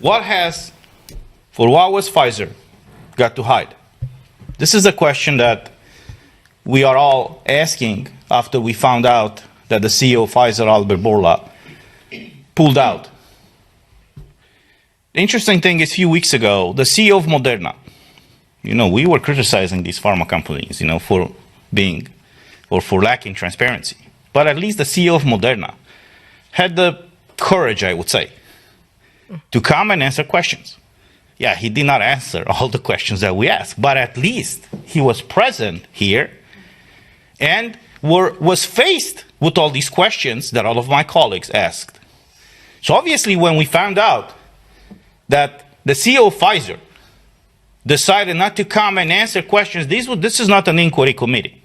what was Pfizer got to hide? This is a question that we are all asking after we found out that the CEO of Pfizer, Albert Bourla, pulled out. The interesting thing is, a few weeks ago, the CEO of Moderna, we were criticizing these pharma companies, for being or for lacking transparency. But at least the CEO of Moderna had the courage, I would say, to come and answer questions. Yeah, he did not answer all the questions that we asked, but at least he was present here and was faced with all these questions that all of my colleagues asked. So obviously, when we found out that the CEO of Pfizer decided not to come and answer questions, this is not an inquiry committee.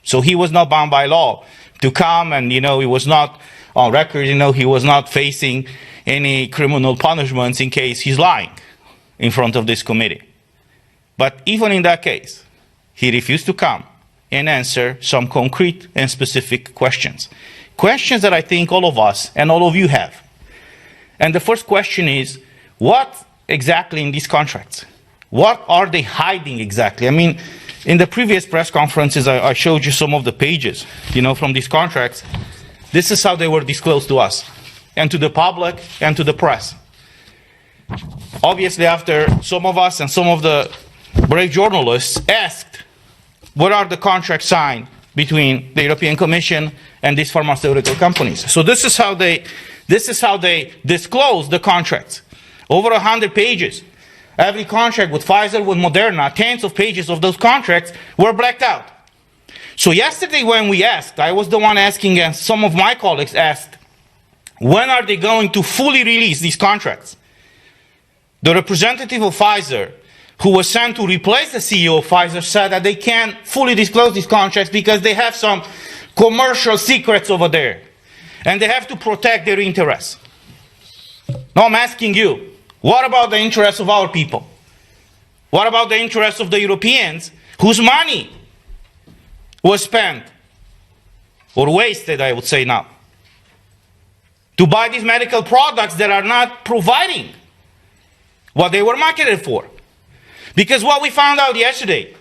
So he was not bound by law to come, and he was not on record, he was not facing any criminal punishments in case he's lying in front of this committee. But even in that case, he refused to come and answer some concrete and specific questions. Questions that I think all of us and all of you have. And the first question is, what exactly in these contracts? What are they hiding exactly? I mean, in the previous press conferences, I showed you some of the pages, from these contracts. This is how they were disclosed to us, and to the public, and to the press. Obviously, after some of us and some of the brave journalists asked, what are the contracts signed between the European Commission and these pharmaceutical companies? So this is how they disclose the contracts. Over 100 pages. Every contract with Pfizer, with Moderna, tens of pages of those contracts were blacked out. So yesterday when we asked, I was the one asking, and some of my colleagues asked, when are they going to fully release these contracts? The representative of Pfizer, who was sent to replace the CEO of Pfizer, said that they can't fully disclose these contracts because they have some commercial secrets over there, and they have to protect their interests. Now I'm asking you, what about the interests of our people? What about the interests of the Europeans whose money was spent, or wasted, I would say now, to buy these medical products that are not providing what they were marketed for? Because what we found out yesterday,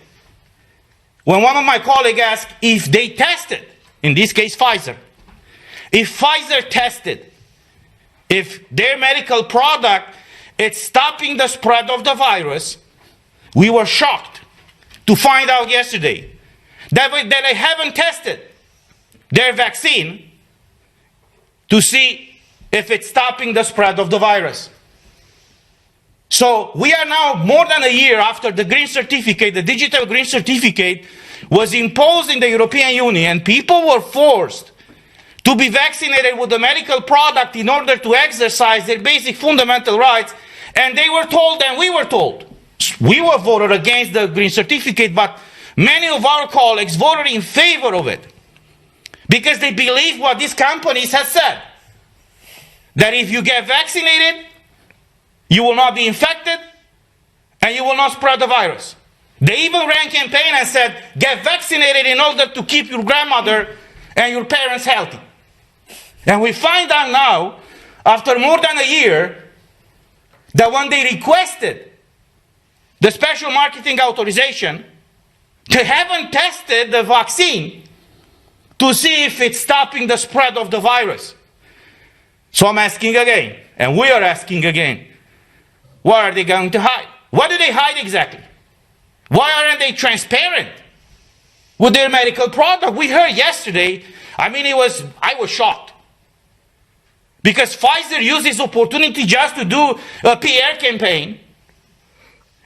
when one of my colleagues asked if they tested, in this case Pfizer, if Pfizer tested, if their medical product is stopping the spread of the virus, we were shocked to find out yesterday that they haven't tested their vaccine to see if it's stopping the spread of the virus. So we are now more than a year after the green certificate, the digital green certificate was imposed in the European Union, and people were forced to be vaccinated with the medical product in order to exercise their basic fundamental rights, and they were told, and we were told. We were voted against the green certificate, but many of our colleagues voted in favor of it because they believe what these companies have said, that if you get vaccinated, you will not be infected, and you will not spread the virus. They even ran a campaign and said, get vaccinated in order to keep your grandmother and your parents healthy. And we find out now, after more than a year, that when they requested the special marketing authorization, they haven't tested the vaccine to see if it's stopping the spread of the virus. So I'm asking again, and we are asking again, what are they going to hide? What do they hide exactly? Why aren't they transparent with their medical product? We heard yesterday, I was shocked. Because Pfizer used this opportunity just to do a PR campaign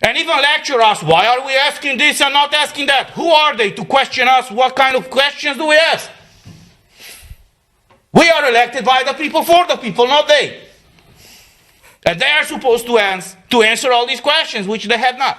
and even lecture us, why are we asking this and not asking that? Who are they to question us? What kind of questions do we ask? We are elected by the people, for the people, not they. And they are supposed to answer all these questions, which they have not.